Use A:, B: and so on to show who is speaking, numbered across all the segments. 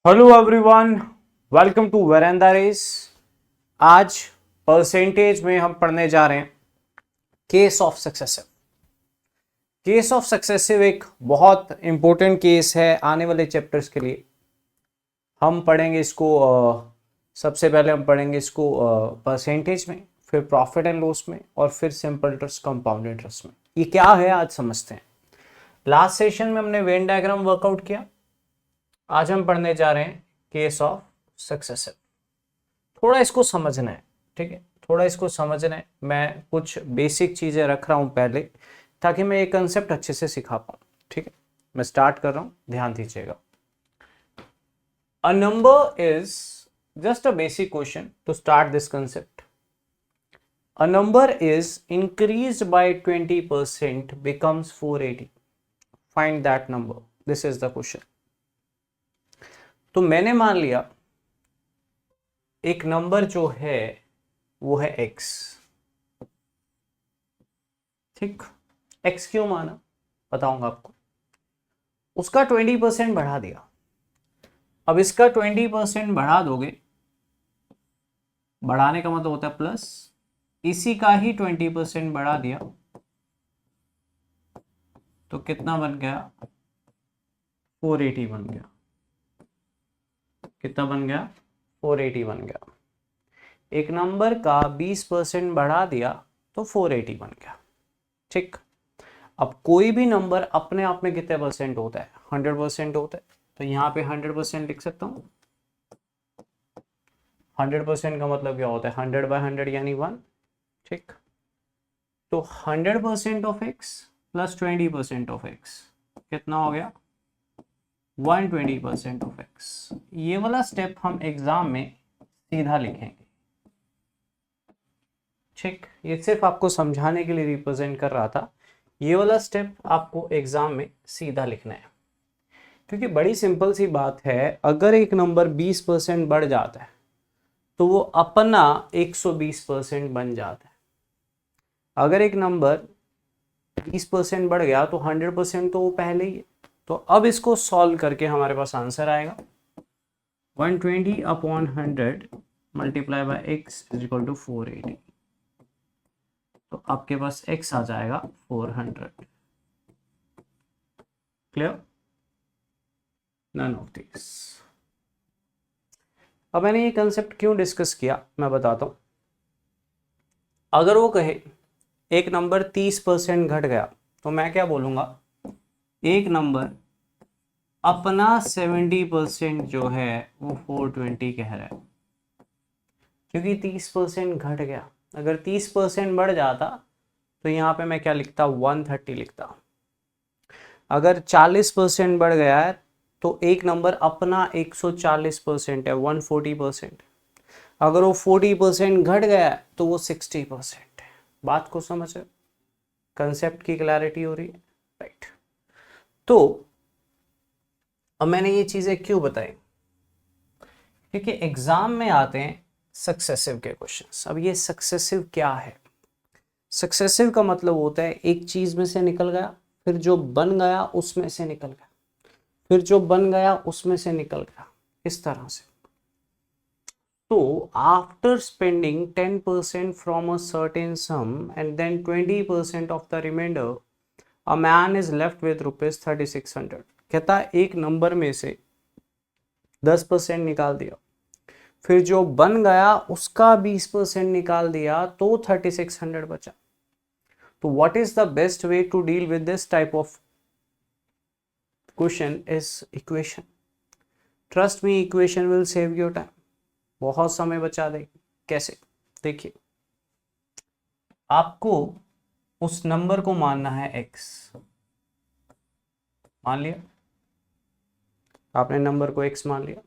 A: Hello everyone, welcome to Veranda Race. आज percentage में हम पढ़ने जा रहे हैं case of successive. Case of successive एक बहुत इंपॉर्टेंट केस है आने वाले चैप्टर्स के लिए। हम पढ़ेंगे इसको सबसे पहले हम पढ़ेंगे इसको परसेंटेज में, फिर प्रॉफिट एंड लॉस में, और फिर सिंपल इंटरेस्ट, कंपाउंड इंटरेस्ट में। ये क्या है आज समझते हैं। लास्ट सेशन में हमने वेन डायग्राम वर्कआउट किया। आज हम पढ़ने जा रहे हैं केस ऑफ सक्सेसिव। थोड़ा इसको समझना है, ठीक है, थोड़ा इसको समझना है। मैं कुछ बेसिक चीजें रख रहा हूं पहले, ताकि मैं ये कंसेप्ट अच्छे से सिखा पाऊं। ठीक है, मैं स्टार्ट कर रहा हूं, ध्यान दीजिएगा। A number is just a basic question to start this concept. A number is increased by 20% becomes 480. Find that number. This is the question. तो मैंने मान लिया एक नंबर जो है वो है x। ठीक, x क्यों माना बताऊंगा आपको। उसका 20% बढ़ा दिया। अब इसका 20% बढ़ा दोगे, बढ़ाने का मतलब होता है प्लस, इसी का ही 20% बढ़ा दिया तो कितना बन गया, 480 बन गया। कितना बन गया, 480 बन गया। एक नंबर का 20% बढ़ा दिया तो 480 बन गया। ठीक, अब कोई भी नंबर अपने आप में कितने परसेंट होता है, 100% होता है। तो यहाँ पे 100% लिख सकता हूँ। 100% का मतलब क्या होता है, 100/100 यानी 1। ठीक, तो 100% of x plus 20% of x कितना हो गया, 120% ऑफ x। ये वाला स्टेप हम एग्जाम में सीधा लिखेंगे। ठीक, ये सिर्फ आपको समझाने के लिए रिप्रेजेंट कर रहा था। ये वाला स्टेप आपको एग्जाम में सीधा लिखना है, क्योंकि बड़ी सिंपल सी बात है। अगर एक नंबर 20% बढ़ जाता है तो वो अपना 120% बन जाता है। अगर एक नंबर 20% बढ़ गया तो 100% तो वो पहले ही है। तो अब इसको सॉल्व करके हमारे पास आंसर आएगा 120/100 multiply by x is equal to 480। तो आपके पास x आ जाएगा 400। क्लियर? None of this. अब मैंने ये कंसेप्ट क्यों डिस्कस किया मैं बताता हूं। अगर वो कहे एक नंबर 30% घट गया तो मैं क्या बोलूंगा, एक नंबर अपना 70% जो है वो 420 कह रहा है, क्योंकि 30% घट गया। अगर 30% बढ़ जाता तो यहाँ पे मैं क्या लिखता, 130 लिखता। अगर 40% बढ़ गया है तो एक नंबर अपना 140% है, 140%। अगर वो 40% घट गया है तो वो 60% है। बात को समझ रहे, कंसेप्ट की क्लैरिटी हो रही है, राइट। तो अब मैंने ये चीजें क्यों बताई, क्योंकि एग्जाम में आते हैं सक्सेसिव के क्वेश्चंस। अब ये सक्सेसिव क्या है, सक्सेसिव का मतलब होता है एक चीज में से निकल गया, फिर जो बन गया उसमें से निकल गया, फिर जो बन गया उसमें से निकल गया, इस तरह से। तो after spending 10% from a certain sum and then 20% of the reminder, a man is left with ₹3600। कहता है एक नंबर में से 10% निकाल दिया, फिर जो बन गया उसका 20% निकाल दिया तो 3600 बचा। तो what is the best way to deal with this type of question is equation. Trust me, equation will save your time, बहुत समय बचा देगी। कैसे, देखिए, आपको उस नंबर को मानना है x। मान लिया आपने, नंबर को x मान लिया।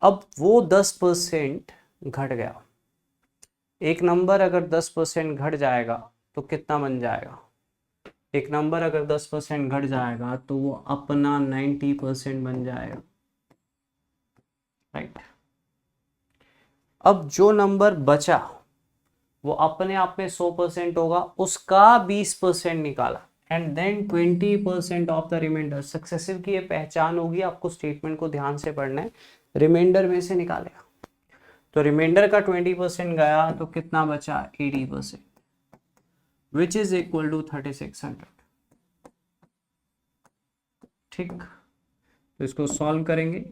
A: अब वो 10% घट गया। एक नंबर अगर 10% घट जाएगा तो कितना बन जाएगा, एक नंबर अगर 10% घट जाएगा तो वो अपना 90% बन जाएगा, राइट। अब जो नंबर बचा वो अपने आप में 100% होगा, उसका 20% निकाला, and then 20% of the reminder. Successive की ये पहचान होगी, आपको स्टेटमेंट को ध्यान से पढ़ना है, रिमाइंडर में से निकालेगा। तो रिमाइंडर का 20% गया तो कितना बचा, 80%, विच इज इक्वल टू 3600। ठीक, तो इसको सॉल्व करेंगे।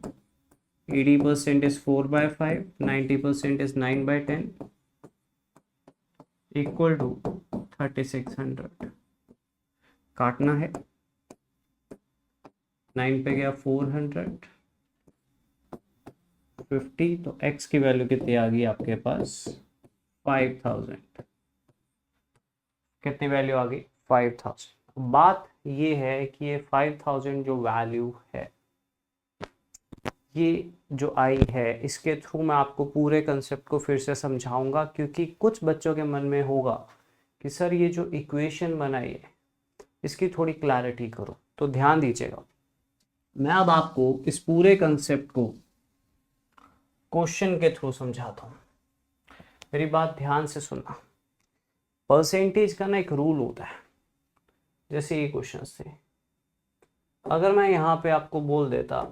A: 80% इज 4/5, 90% इज 9/10, इक्वल टू 3600। काटना है, 9 पे गया 450, तो x की वैल्यू कितनी आ गई आपके पास, 5000। कितनी वैल्यू आ गई, 5000। बात ये है कि ये 5000 जो वैल्यू है, ये जो आई है, इसके थ्रू मैं आपको पूरे कंसेप्ट को फिर से समझाऊंगा, क्योंकि कुछ बच्चों के मन में होगा कि सर ये जो इक्वेशन बनाई है इसकी थोड़ी क्लैरिटी करो। तो ध्यान दीजिएगा, मैं अब आपको इस पूरे कंसेप्ट को क्वेश्चन के थ्रू समझाता हूँ। मेरी बात ध्यान से सुनना। परसेंटेज का ना एक रूल होता है, जैसे ये क्वेश्चन थे, अगर मैं यहाँ पे आपको बोल देता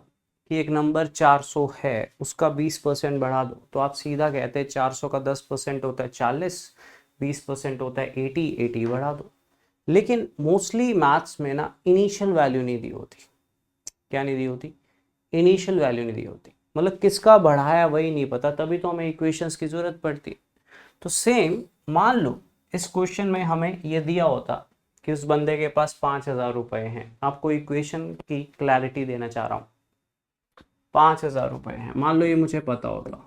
A: कि एक नंबर 400 है, उसका 20% बढ़ा दो, तो आप सीधा कहते हैं 400 का 10% होता है 40, 20% होता है 80, 80 बढ़ा दो। लेकिन मोस्टली मैथ्स में ना इनिशियल वैल्यू नहीं दी होती। क्या नहीं दी होती, इनिशियल वैल्यू नहीं दी होती, मतलब किसका बढ़ाया वही नहीं पता, तभी तो हमें इक्वेशंस की जरूरत पड़ती है। तो सेम मान लो इस क्वेश्चन में हमें ये दिया होता कि उस बंदे के पास 5000 रुपए हैं। आपको इक्वेशन की क्लैरिटी देना चाह रहा हूँ। 5000 रुपए हैं, मान लो ये मुझे पता होता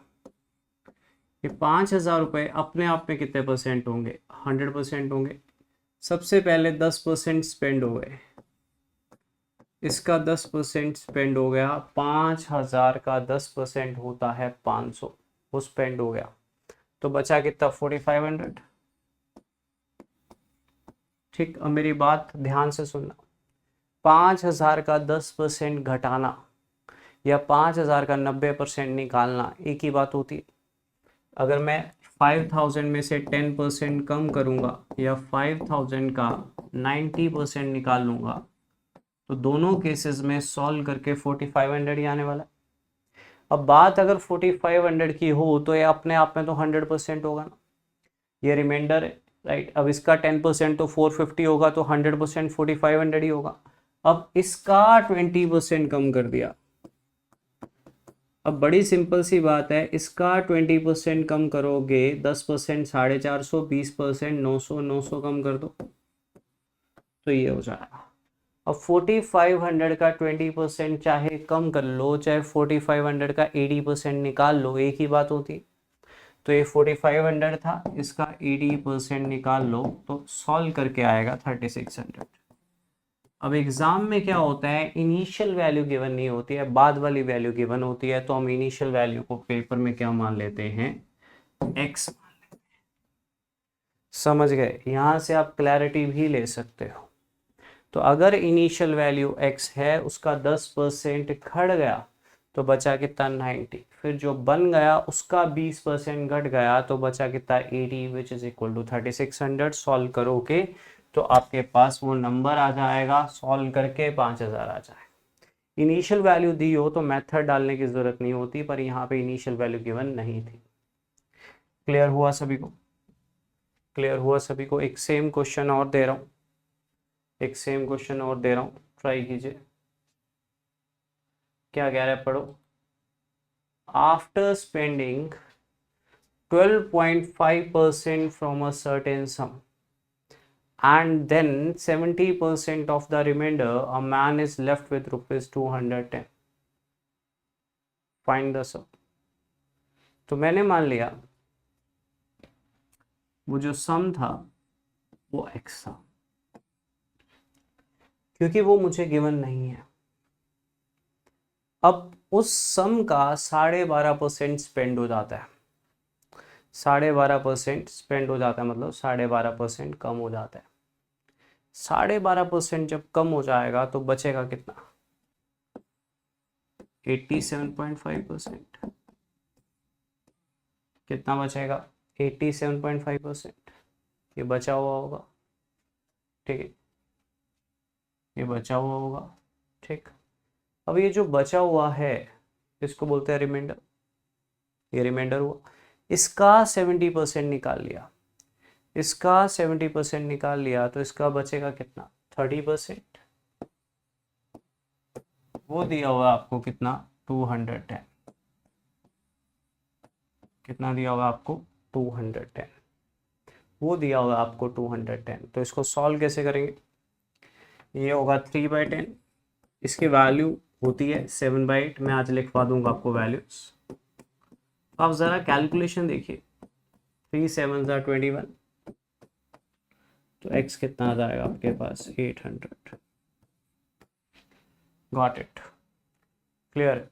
A: कि 5000 रुपए अपने आप में कितने परसेंट होंगे, 100% होंगे। सबसे पहले 10% स्पेंड हो गए, इसका 10% स्पेंड हो गया, 5000 का 10% होता है 500, वो स्पेंड हो गया, तो बचा कितना, 4500। ठीक, अब मेरी बात ध्यान से सुनना। 5000 का 10% घटाना या 5000 का 90% निकालना एक ही बात होती है। अगर मैं 5000 में से 10% कम करूंगा या 5000 का 90% निकाल लूंगा, तो दोनों केसेस में सॉल्व करके 4500 ही आने वाला है। अब बात अगर 4500 की हो तो ये अपने आप में तो 100% होगा ना, ये रिमाइंडर है, राइट। अब इसका 10% तो 450 होगा, तो 100% 4500 ही होगा। अब इसका 20% कम कर दिया, अब बड़ी सिंपल सी बात है, इसका 20% कम करोगे, 10% 450, 20% 900, 900 कम कर दो, तो ये हो जाएगा। अब 4500 का 20% चाहे कम कर लो, चाहे 4500 का 80% निकाल लो, एक ही बात होती। तो ये 4500 था, इसका 80% निकाल लो, तो सॉल्व करके आएगा 3600। अब एग्जाम में क्या होता है, इनिशियल वैल्यू गिवन नहीं होती है, बाद वाली वैल्यू गिवन होती है। तो हम इनिशियल वैल्यू को पेपर में क्या मान लेते हैं, x। समझ गए, यहां से आप क्लैरिटी भी ले सकते हो। तो अगर इनिशियल वैल्यू x है, उसका 10% घट गया, तो बचा कितना, 90। फिर जो बन गया उसका 20% घट गया, तो बचा कितना, 80, which is equal to 3600। Solve करोगे तो आपके पास वो नंबर आ जाएगा, सॉल्व करके 5000 आ जाए। इनिशियल वैल्यू दी हो तो मेथड डालने की जरूरत नहीं होती, पर यहाँ पे इनिशियल वैल्यू गिवन नहीं थी। क्लियर हुआ सभी को, क्लियर हुआ सभी को। एक सेम क्वेश्चन और दे रहा हूँ, एक सेम क्वेश्चन और दे रहा हूँ, ट्राई कीजिए। क्या कह रहा है, पढ़ो। After spending 12.5% from a certain sum and then 70% of the remainder, a man is left with rupees 210. Find the sum. तो मैंने मान लिया वो जो सम था वो x था, क्योंकि वो मुझे गिवन नहीं है। अब उस सम का 12.5% स्पेंड हो जाता है, 12.5% स्पेंड हो जाता है, मतलब 12.5% कम हो जाता है। 12.5% जब कम हो जाएगा तो बचेगा कितना, 87.5%। कितना बचेगा, 87.5%। ये बचा हुआ होगा, ठीक है। ये बचा हुआ होगा, ठीक। अब ये जो बचा हुआ है इसको बोलते हैं रिमाइंडर, ये रिमाइंडर हुआ। इसका 70% निकाल लिया, इसका 70% निकाल लिया तो इसका बचेगा कितना, 30%। वो दिया हुआ आपको कितना, 210। कितना दिया होगा आपको, 210। वो दिया होगा आपको 210। तो इसको सॉल्व कैसे करेंगे, ये होगा 3/10, इसकी वैल्यू होती है 7/8। मैं आज लिखवा दूंगा आपको वैल्यूज, आप ज़रा कैलकुलेशन देखिए। 3 7 21, तो x कितना आ जाएगा आपके पास, 800। गॉट इट, क्लियर है।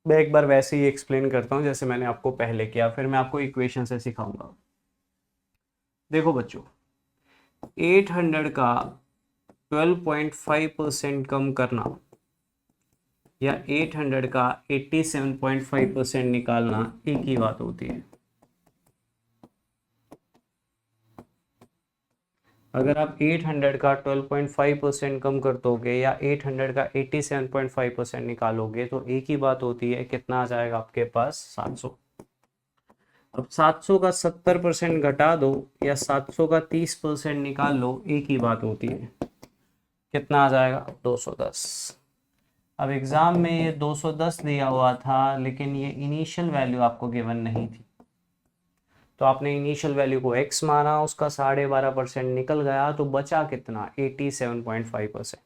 A: मैं एक बार वैसे ही एक्सप्लेन करता हूँ जैसे मैंने आपको पहले किया, फिर मैं आपको इक्वेशन से सिखाऊंगा। देखो बच्चों, 800 का 12.5% कम करना या 800 का 87.5% निकालना एक ही बात होती है। अगर आप 800 का 12.5% कम कर दोगे या 800 का 87.5% निकालोगे तो एक ही बात होती है, कितना आ जाएगा आपके पास, 700। अब 700 का 70% घटा दो या 700 का 30% निकाल लो, एक ही बात होती है, कितना आ जाएगा, 210। अब एग्जाम में ये 210 दिया हुआ था, लेकिन ये इनिशियल वैल्यू आपको गिवन नहीं थी, तो आपने इनिशियल वैल्यू को x माना, उसका 12.5% निकल गया, तो बचा कितना, 87.5%।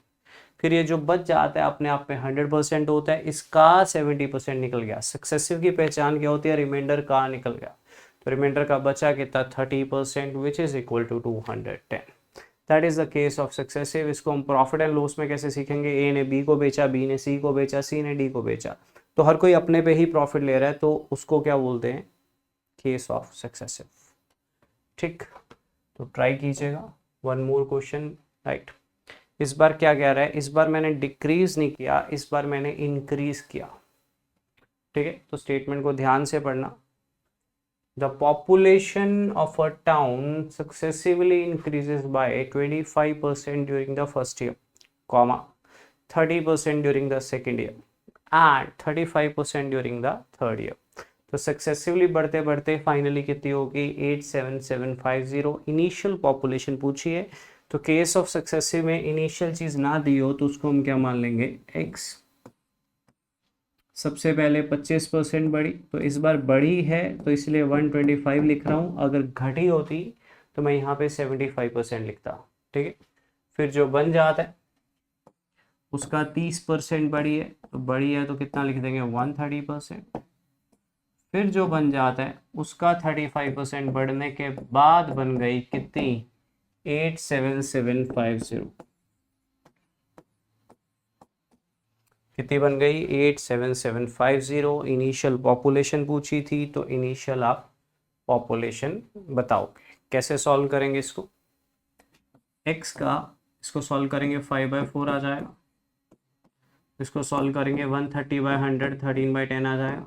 A: फिर ये जो बच जाता है अपने आप में 100% होता है, इसका 70% निकल गया। सक्सेसिव की पहचान क्या होती है, रिमाइंडर का निकल गया, तो रिमाइंडर का बचा कितना, 30%, which is equal to 210। That is the case of successive. इसको हम प्रॉफिट एंड लॉस में कैसे सीखेंगे, ए ने बी को बेचा, बी ने सी को बेचा, सी ने डी को बेचा, तो हर कोई अपने पे ही प्रॉफिट ले रहा है, तो उसको क्या बोलते हैं, केस ऑफ सक्सेसिव, ठीक। तो ट्राई कीजिएगा। One more question, right. इस बार क्या कह रहा है, इस बार मैंने डिक्रीज नहीं किया, इस बार मैंने इंक्रीज किया, ठीक है। तो स्टेटमेंट को ध्यान से पढ़ना। The population of a town successively increases by 25% during the first year, comma 30% during the second year and 35% during the third year. तो सक्सेसिवली बढ़ते बढ़ते फाइनली कितनी होगी, 87750। इनिशियल पॉपुलेशन पूछी है, तो केस ऑफ सक्सेसिव में इनिशियल चीज ना दी हो तो उसको हम क्या मान लेंगे, x। सबसे पहले 25% बढ़ी, तो इस बार बढ़ी है तो इसलिए 125 लिख रहा हूँ। अगर घटी होती तो मैं यहाँ पे 75% लिखता, ठीक है। फिर जो बन जाता है उसका 30% बढ़ी है, तो बढ़ी है तो कितना लिख देंगे, 130%। फिर जो बन जाता है उसका 35% बढ़ने के बाद बन गई कितनी, 87750। कितनी बन गई, 87750। इनिशियल पॉपुलेशन पूछी थी, तो इनिशियल आप पॉपुलेशन बताओगे। कैसे सॉल्व करेंगे इसको, x का, इसको सॉल्व करेंगे 5/4 आ जाएगा, इसको सॉल्व करेंगे 130/100, 13/10 आ जाएगा।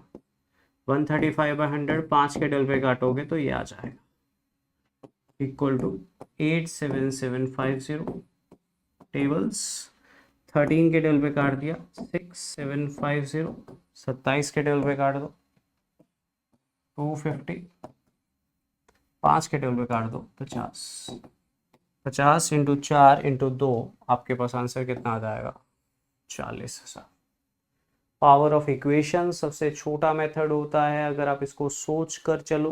A: 135/100 5 के डबल पे काटोगे तो ये आ जाएगा, इक्वल टू 87750 टेबल्स। 13 के डबल पे काट दिया 6750, 27 के डबल पे काट दो 250, 5 के डबल पे काट दो 50, 50 इंटू 4 इंटू 2, आपके पास आंसर कितना आ जाएगा, 40,000। पावर ऑफ इक्वेशन सबसे छोटा मेथड होता है, अगर आप इसको सोच कर चलो,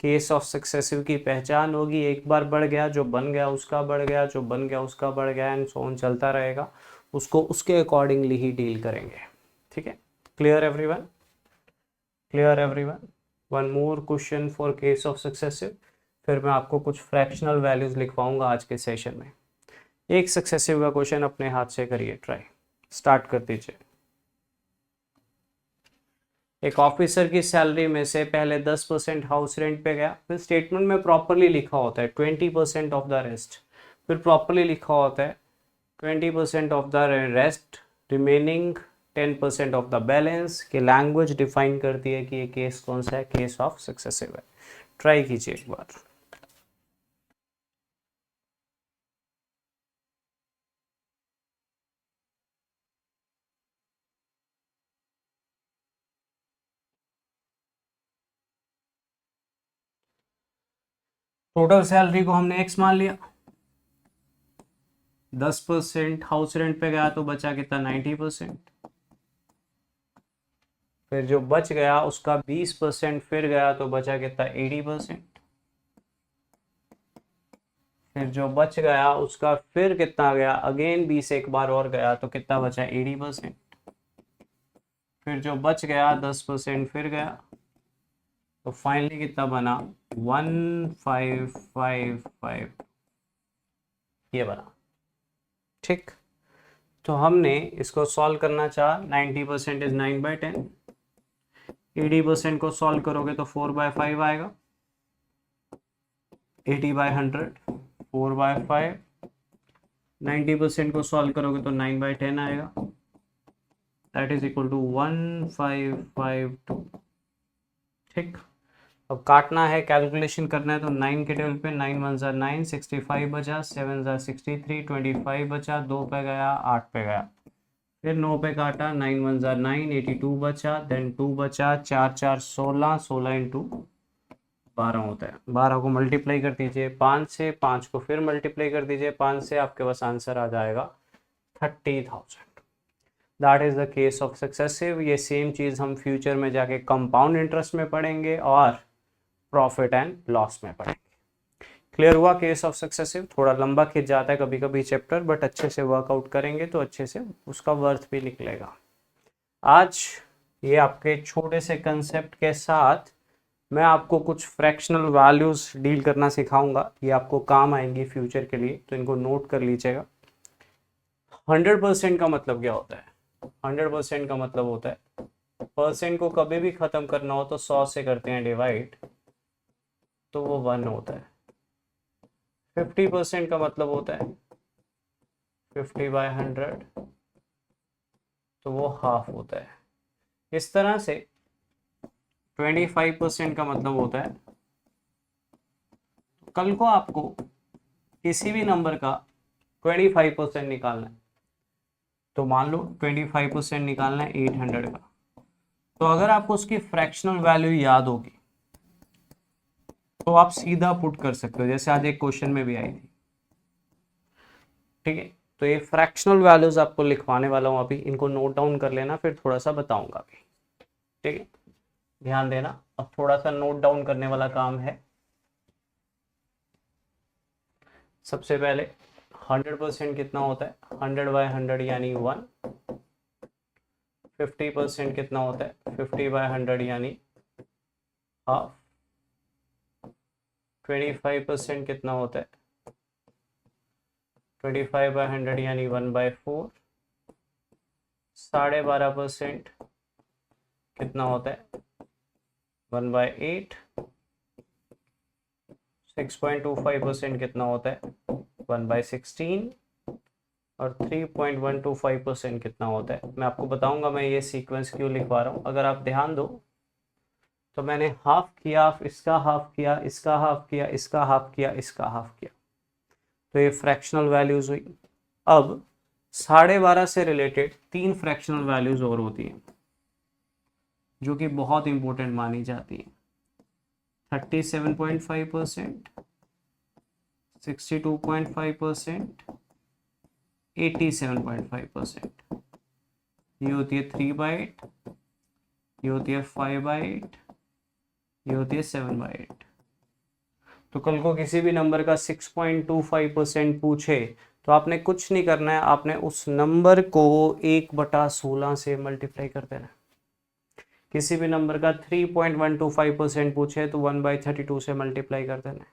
A: केस ऑफ सक्सेसिव की पहचान होगी, एक बार बढ़ गया, जो बन गया उसका बढ़ गया, जो बन गया उसका बढ़ गया, एंड सो ऑन चलता रहेगा, उसको उसके अकॉर्डिंगली ही डील करेंगे, ठीक है। Clear everyone, clear everyone. One more question for case of successive, फिर मैं आपको कुछ फ्रैक्शनल वैल्यूज लिखवाऊंगा आज के सेशन में। एक सक्सेसिव का क्वेश्चन अपने हाथ से करिए, ट्राई स्टार्ट कर दीजिए। एक ऑफिसर की सैलरी में से पहले 10% हाउस रेंट पे गया, फिर स्टेटमेंट में प्रॉपरली लिखा होता है 20% ऑफ द रेस्ट, फिर प्रॉपरली लिखा होता है 20% of the rest, remaining 10% of the balance, की लैंग्वेज डिफाइन करती है कि ये केस कौन सा है, केस ऑफ सक्सेसिव है। ट्राई कीजिए एक बार। टोटल सैलरी को हमने x मान लिया, 10% हाउस रेंट पे गया तो बचा कितना 90%, फिर जो बच गया उसका 20% फिर गया तो बचा कितना 80%, फिर जो बच गया उसका फिर कितना गया अगेन 20 एक बार और गया तो कितना बचा 80%, फिर जो बच गया 10% फिर गया तो फाइनली कितना बना 1555, ये बना। ठीक, तो हमने इसको सॉल्व करना चाहा, 90% इज 9/10, 80% को सॉल्व करोगे तो 4/5 आएगा, 80/100 4/5, 90% को सॉल्व करोगे तो 9/10 आएगा, दैट इज इक्वल टू 1552। ठीक, अब काटना है, कैलकुलेशन करना है तो 9 के टेबल पे 9 1 ज़ा 9, 65 बचा, 7 ज़ा 63, 25 बचा, 2 पे गया 8 पे गया, फिर 9 पे काटा, 9 1 ज़ा 9, 82 बचा, देन 2 बचा, 4 4 16, 16 इंटू 12 होता है, 12 को मल्टीप्लाई कर दीजिए 5 से, 5 को फिर मल्टीप्लाई कर दीजिए 5 से, आपके पास आंसर आ जाएगा 30,000। That is the case of successive. ये सेम चीज़ हम फ्यूचर में जाके कंपाउंड इंटरेस्ट में पढ़ेंगे और प्रॉफिट एंड लॉस में पढ़ेंगे। क्लियर हुआ केस ऑफ सक्सेसिव? थोड़ा लंबा खिंच जाता है कभी कभी चैप्टर, बट अच्छे से वर्कआउट करेंगे तो अच्छे से उसका वर्थ भी निकलेगा। आज ये आपके छोटे से कंसेप्ट के साथ मैं आपको कुछ फ्रैक्शनल वैल्यूज डील करना सिखाऊंगा, ये आपको काम आएंगी फ्यूचर के लिए, तो इनको नोट कर लीजिएगा। 100% का मतलब क्या होता है? 100% का मतलब होता है परसेंट को कभी भी खत्म करना हो तो 100 से करते हैं डिवाइड, तो वो 1 होता है। 50% का मतलब होता है 50/100, तो वो हाफ होता है। इस तरह से 25% का मतलब होता है, कल को आपको किसी भी नंबर का 25% निकालना है, तो मान लो 25% निकालना है 800 का, तो अगर आपको उसकी फ्रैक्शनल वैल्यू याद होगी तो आप सीधा पुट कर सकते हो, जैसे आज एक क्वेश्चन में भी आई थी। ठीक है, तो ये फ्रैक्शनल वैल्यूज आपको लिखवाने वाला हूं अभी, इनको नोट डाउन कर लेना, फिर थोड़ा सा बताऊंगा अभी। ठीक है, ध्यान देना, अब थोड़ा सा नोट डाउन करने वाला काम है। सबसे पहले 100% कितना होता है? 100/100 यानी 1। 50% कितना होता है? 50/100 यानी हाफ। 25% कितना होता है? 25/100 यानी 1/4। 12.5% कितना होता है? 1/8। 6.25% कितना होता है? 1/16। और 3.125% कितना होता है? मैं आपको बताऊंगा मैं ये सीक्वेंस क्यों लिखवा रहा हूँ। अगर आप ध्यान दो तो मैंने हाफ किया, इसका हाफ किया, इसका हाफ किया, इसका हाफ किया, इसका हाफ किया, तो ये फ्रैक्शनल वैल्यूज हुई। अब 12.5 से रिलेटेड 3 फ्रैक्शनल वैल्यूज और होती हैं जो कि बहुत इंपॉर्टेंट मानी जाती हैं। 37.5%, 62.5%, 87.5%। ये होती है 3/8, ये होती है 5/8, ये होती है 7/8। तो कल को किसी भी नंबर का 6.25% पूछे तो आपने कुछ नहीं करना है, आपने उस नंबर को 1/16 से मल्टीप्लाई कर देना है। किसी भी नंबर का 3.125% पूछे तो 1/32 से मल्टीप्लाई कर देना है।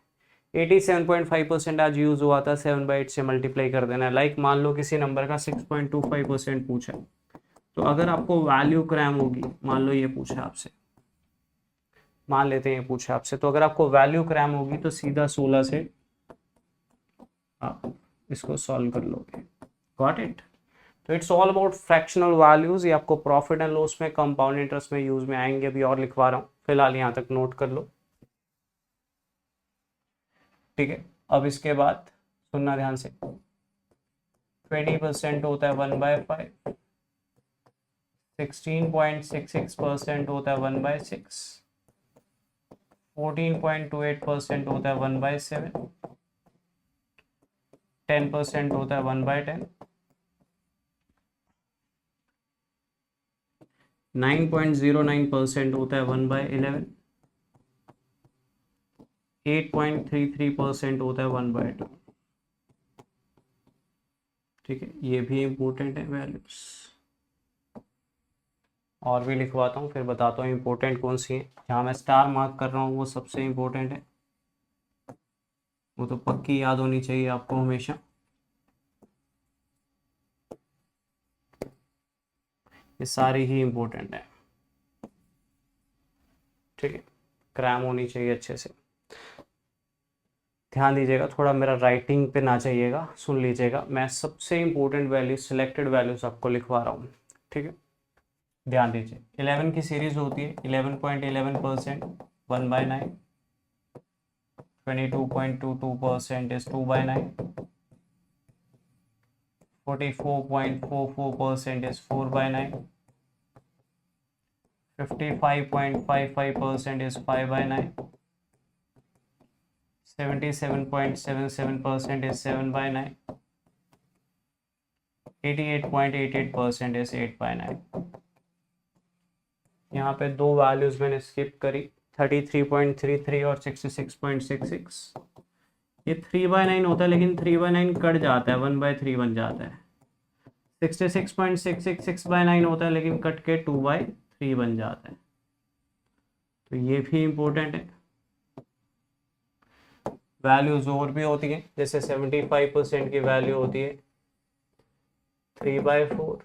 A: 87.5% आज यूज हुआ था, 7/8 से मल्टीप्लाई कर देना है। लाइक मान लो किसी नंबर का 6.25% पूछा, तो अगर आपको वैल्यू क्रैम होगी, मान लो ये पूछा आपसे, मान लेते हैं पूछा आपसे, तो अगर आपको वैल्यू क्रैम होगी तो सीधा 16 से आप इसको सॉल्व कर लोगे। Got it? तो it's all about fractional values. ये आपको प्रॉफिट एंड लॉस में, कंपाउंड इंटरेस्ट में यूज में आएंगे। अभी और लिखवा रहा हूँ, फिलहाल यहाँ तक नोट कर लो। ठीक है, अब इसके बाद सुनना ध्यान से। 20% होता है 1/5, 16.66% होता है 1/6, 14.28% होता है 1/7, 10% होता है 1/10, 9.09% होता है 1/11, 8.33% होता है 1/2। ठीक है, ये भी इम्पोर्टेंट है वैल्यूज। और भी लिखवाता हूँ फिर बताता हूँ इम्पोर्टेंट कौन सी है। जहाँ मैं स्टार मार्क कर रहा हूँ वो सबसे इम्पोर्टेंट है, वो तो पक्की याद होनी चाहिए आपको हमेशा। ये सारी ही इम्पोर्टेंट है। ठीक है, क्रैम होनी चाहिए अच्छे से। ध्यान दीजिएगा, थोड़ा मेरा राइटिंग पे ना चाहिएगा, सुन लीजिएगा। मैं सबसे इम्पोर्टेंट वैल्यूज, सिलेक्टेड वैल्यूज आपको लिखवा रहा हूँ। ठीक है, ध्यान दीजिए। 11 की सीरीज होती है 11.11%, 1/9, 22.22% is 2/9, 44.44% is 4/9, 55.55% is 5/9, 77.77% is 7/9, 88.88% is 8/9। यहाँ पे दो वैल्यूज मैंने स्किप करी, 33.33 और 66.66। ये 3/9 होता है, लेकिन 3/9 कट जाता है, 1/3 बन जाता है। 66.66 6/9 होता है, लेकिन कट के 2/3 बन जाता है। तो ये भी इम्पोर्टेंट है। वैल्यूज और भी होती है, जैसे 75% की वैल्यू होती है 3/4।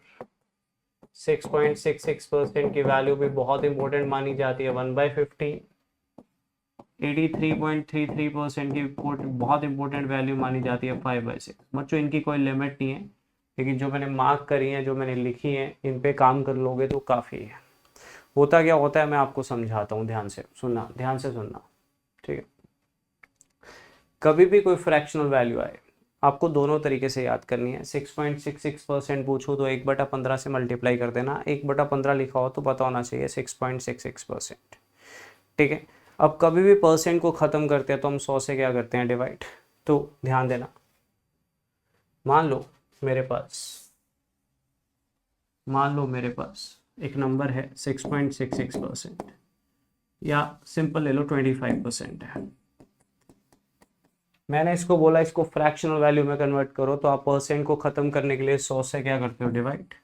A: 6.66% की वैल्यू भी बहुत इंपॉर्टेंट मानी जाती है 1/15। 83.33% की बहुत इंपॉर्टेंट वैल्यू मानी जाती है 5/6। बच्चों इनकी कोई लिमिट नहीं है, लेकिन जो मैंने मार्क करी है, जो मैंने लिखी है, इन पे काम कर लोगे तो काफ़ी है। होता क्या होता है मैं आपको समझाता हूँ, ध्यान से सुनना, ध्यान से सुनना। ठीक है, कभी भी कोई फ्रैक्शनल वैल्यू आए, आपको दोनों तरीके से याद करनी है। 6.66% पूछो तो 1/15 से मल्टीप्लाई कर देना। 1/15 लिखा हो तो पता होना चाहिए 6.66%। ठीक है, अब कभी भी परसेंट को ख़त्म करते हैं तो हम 100 से क्या करते हैं, डिवाइड। तो ध्यान देना, मान लो मेरे पास एक नंबर है 6.66%, या सिंपल ले लो 25% है। मैंने इसको बोला इसको फ्रैक्शनल वैल्यू में कन्वर्ट करो, तो आप परसेंट को खत्म करने के लिए 100 से क्या करते हो, डिवाइड।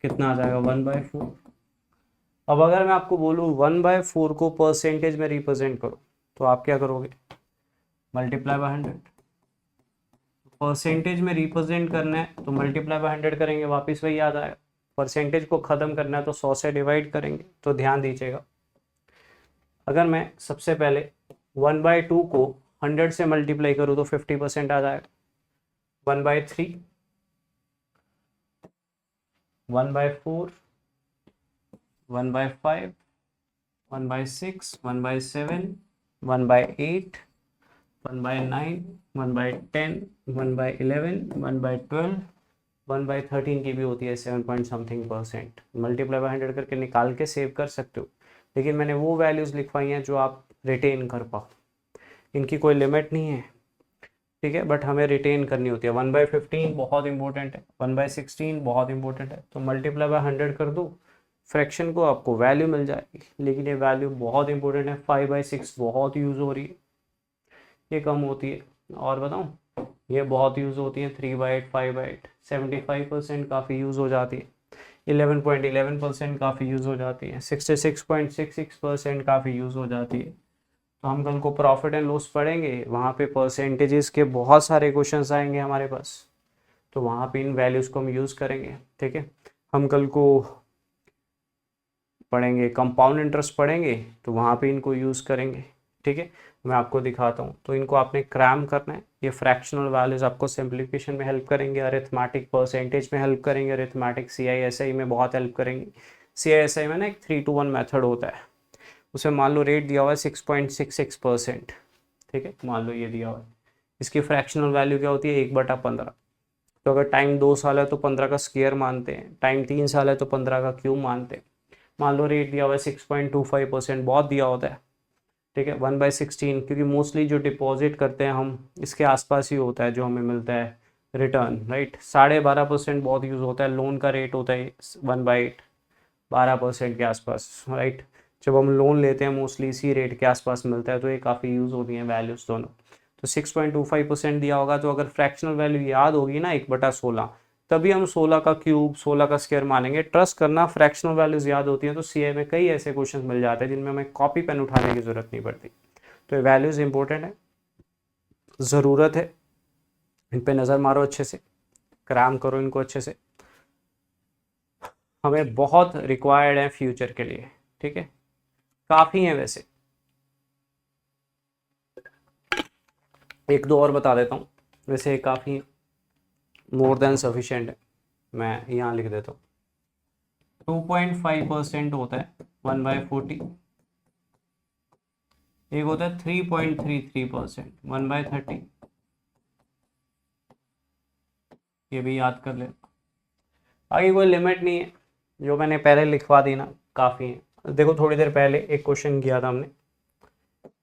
A: कितना आ जाएगा, 1/4। अब अगर मैं आपको बोलूँ 1/4 को परसेंटेज में रिप्रेजेंट करो, तो आप क्या करोगे, मल्टीप्लाई बाय 100। परसेंटेज में रिप्रेजेंट करना है तो मल्टीप्लाई बाय 100 करेंगे, वापस वही याद आएगा। परसेंटेज को ख़त्म करना है तो 100 से डिवाइड करेंगे। तो ध्यान दीजिएगा, अगर मैं सबसे पहले 1/2 को 100 से मल्टीप्लाई करूँ तो 50% आ जाएगा। 1/3, 1/4, 1/5, 1/6, 1/7, 1/8, 1/9, 1/10, 1/11, 1/12, 1/13 की भी होती है 7 point something percent. Multiply by 100 करके निकाल के सेव कर सकते हो, लेकिन मैंने वो वैल्यूज़ लिखवाई हैं जो आप रिटेन कर पाओ। इनकी कोई लिमिट नहीं है, ठीक है, बट हमें रिटेन करनी होती है। 1/15 बहुत इंपॉर्टेंट है, 1/16 बहुत इंपॉर्टेंट है। तो मल्टीप्लाई बाय 100 कर दो, फ्रैक्शन को आपको वैल्यू मिल जाएगी। लेकिन ये वैल्यू बहुत इंपॉर्टेंट है। 5/6 बहुत यूज़ हो रही है, ये कम होती है। और बताऊँ, ये बहुत यूज़ होती है 3/8, 5/8। 75% काफ़ी यूज़ हो जाती है। 11.11% काफ़ी यूज़ हो जाती है। 66.66% काफ़ी यूज़ हो जाती है। तो हम कल को प्रॉफिट एंड लॉस पढ़ेंगे, वहाँ पे परसेंटेजेस के बहुत सारे क्वेश्चंस आएंगे हमारे पास, तो वहाँ पे इन वैल्यूज़ को हम यूज़ करेंगे। ठीक है, हम कल को पढ़ेंगे कंपाउंड इंटरेस्ट पढ़ेंगे, तो वहाँ पे इनको यूज़ करेंगे। ठीक है, मैं आपको दिखाता हूँ। तो इनको आपने क्रैम करना है। ये फ्रैक्शनल वैल्यूज़ आपको सिंप्लीफिकेशन में हेल्प करेंगे, अरिथमेटिक परसेंटेज में हेल्प करेंगे, अरिथमेटिक CISI में बहुत हेल्प करेंगे। CISI में ना एक 3-to-1 मेथड होता है, उसमें मान लो रेट दिया हुआ है 6.66%। ठीक है, मान लो ये दिया हुआ है, इसकी फ्रैक्शनल वैल्यू क्या होती है, 1/15। तो अगर टाइम 2 साल है तो 15 का स्क्वायर मानते हैं, टाइम 3 साल है तो 15 का क्यूब मानते हैं। मान लो रेट दिया हुआ है 6.25%, बहुत दिया होता है, ठीक है, 1/16, क्योंकि मोस्टली जो डिपॉजिट करते हैं हम इसके आसपास ही होता है जो हमें मिलता है रिटर्न, राइट। 12.5% बहुत यूज़ होता है, लोन का रेट होता है 1/8, 12% के आसपास, राइट। जब हम लोन लेते हैं मोस्टली इसी रेट के आसपास मिलता है, तो ये काफ़ी यूज़ होती हैं वैल्यूज़ दोनों। तो 6.25% दिया होगा, तो अगर फ्रैक्शनल वैल्यू याद होगी ना 1/16, तभी हम 16 का क्यूब 16 का स्क्वायर मानेंगे। ट्रस्ट करना, फ्रैक्शनल वैल्यूज़ याद होती हैं तो सीए में कई ऐसे क्वेश्चन मिल जाते हैं जिनमें हमें कॉपी पेन उठाने की ज़रूरत नहीं पड़ती। तो ये वैल्यूज़ इंपॉर्टेंट है, ज़रूरत है, इन पे नज़र मारो अच्छे से, क्रैम करो इनको अच्छे से, हमें बहुत रिक्वायर्ड है फ्यूचर के लिए, ठीक है। काफ़ी हैं वैसे, एक दो और बता देता हूँ, वैसे काफ़ी मोर देन सफिशेंट है, मैं यहाँ लिख देता हूँ। 2.5% होता है 1/40, एक होता है 3.33% 1/30, ये भी याद कर ले। आगे कोई लिमिट नहीं है, जो मैंने पहले लिखवा दी ना काफ़ी है। देखो थोड़ी देर पहले एक क्वेश्चन किया था हमने,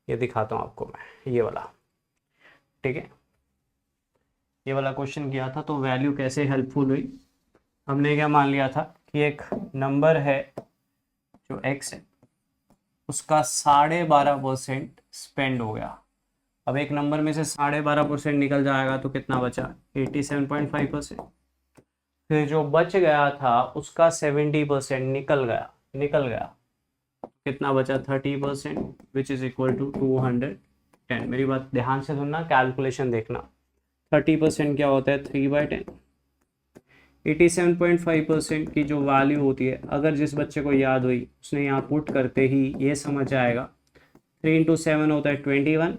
A: ये दिखाता हूँ आपको मैं, ये वाला, ठीक है, ये वाला क्वेश्चन किया था। तो वैल्यू कैसे हेल्पफुल हुई, हमने क्या मान लिया था कि एक नंबर है जो x है, उसका 12.5% स्पेंड हो गया। अब एक नंबर में से 12.5% निकल जाएगा तो कितना बचा, 87.5%। फिर जो बच गया था उसका 70% निकल गया, कितना बचा, 30%, विच इज इक्वल टू 210। मेरी बात ध्यान से सुनना, कैलकुलेशन देखना। 30% क्या होता है, 3/10। 87.5% की जो वैल्यू होती है, अगर जिस बच्चे को याद हुई उसने यहाँ पुट करते ही ये समझ आएगा, 3 × 7 होता है 21,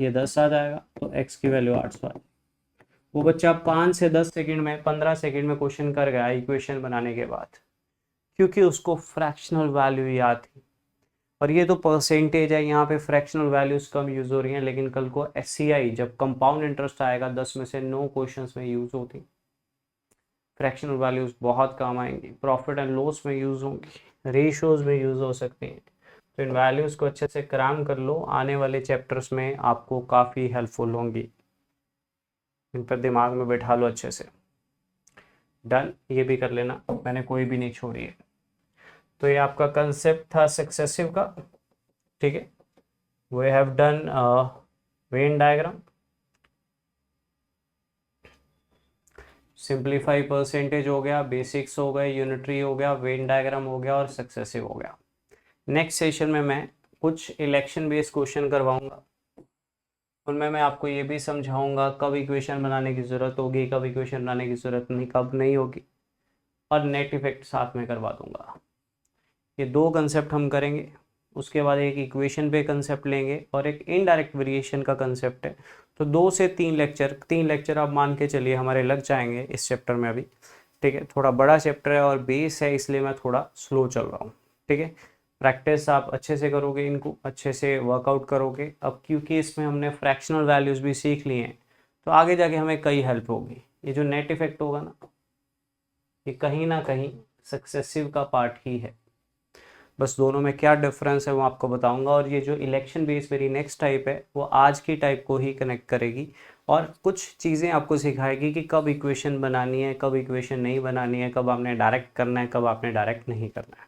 A: ये 10 आ जाएगा, तो x की वैल्यू 800 है। वो बच्चा 5 से 10 सेकंड में, 15 सेकंड में क्वेश्चन कर गया इक्वेशन बनाने के बाद, क्योंकि उसको फ्रैक्शनल वैल्यू याद थी। और ये तो परसेंटेज है, यहाँ पे फ्रैक्शनल वैल्यूज कम यूज हो रही हैं, लेकिन कल को एससीआई जब कंपाउंड इंटरेस्ट आएगा 10 में से 9 क्वेश्चंस में यूज होती, फ्रैक्शनल वैल्यूज बहुत काम आएंगी, प्रॉफिट एंड लॉस में यूज होंगी, रेशियोज में यूज हो सकती हैं। तो इन वैल्यूज को अच्छे से क्रैम कर लो, आने वाले चैप्टर्स में आपको काफ़ी हेल्पफुल होंगी, इन पर दिमाग में बैठा लो अच्छे से। डन, ये भी कर लेना, मैंने कोई भी नहीं छोड़ी है। तो ये आपका कंसेप्ट था सक्सेसिव का, ठीक है। We have done Venn diagram, simplify percentage हो गया, बेसिक्स हो गए, यूनिटरी हो गया, वेन डायग्राम हो गया और सक्सेसिव हो गया। नेक्स्ट सेशन में मैं कुछ इलेक्शन बेस्ड क्वेश्चन करवाऊंगा, उनमें मैं आपको ये भी समझाऊंगा कब इक्वेशन बनाने की ज़रूरत होगी, कब इक्वेशन बनाने की ज़रूरत नहीं, कब नहीं होगी, और नेट इफेक्ट साथ में करवा दूंगा। ये 2 कंसेप्ट हम करेंगे, उसके बाद एक इक्वेशन पे कंसेप्ट लेंगे और एक इनडायरेक्ट वेरिएशन का कंसेप्ट है। तो 2 से 3 लेक्चर आप मान के चलिए हमारे लग जाएंगे इस चैप्टर में अभी, ठीक है। थोड़ा बड़ा चैप्टर है और बेस है, इसलिए मैं थोड़ा स्लो चल रहा हूँ, ठीक है। प्रैक्टिस आप अच्छे से करोगे, इनको अच्छे से वर्कआउट करोगे। अब क्योंकि इसमें हमने फ्रैक्शनल वैल्यूज़ भी सीख लिए हैं, तो आगे जाके हमें कई हेल्प होगी। ये जो नेट इफेक्ट होगा ना, ये कहीं ना कहीं सक्सेसिव का पार्ट ही है, बस दोनों में क्या डिफरेंस है वो आपको बताऊंगा। और ये जो इलेक्शन बेस्ड मेरी नेक्स्ट टाइप है, वो आज की टाइप को ही कनेक्ट करेगी और कुछ चीज़ें आपको सिखाएगी कि कब इक्वेशन बनानी है, कब इक्वेशन नहीं बनानी है, कब आपने डायरेक्ट करना है, कब आपने डायरेक्ट नहीं करना है,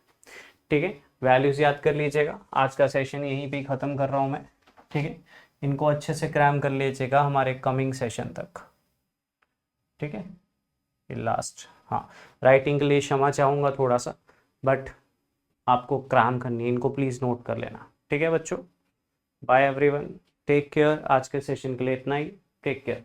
A: ठीक है। वैल्यूज़ याद कर लीजिएगा, आज का सेशन यहीं पे ख़त्म कर रहा हूँ मैं, ठीक है। इनको अच्छे से क्रैम कर लीजिएगा हमारे कमिंग सेशन तक, ठीक है। ये लास्ट, हाँ, राइटिंग के लिए क्षमा चाहूँगा थोड़ा सा, बट आपको क्रैम करनी है, इनको प्लीज़ नोट कर लेना, ठीक है बच्चों। Bye everyone, take care. आज के सेशन के लिए इतना ही, टेक केयर।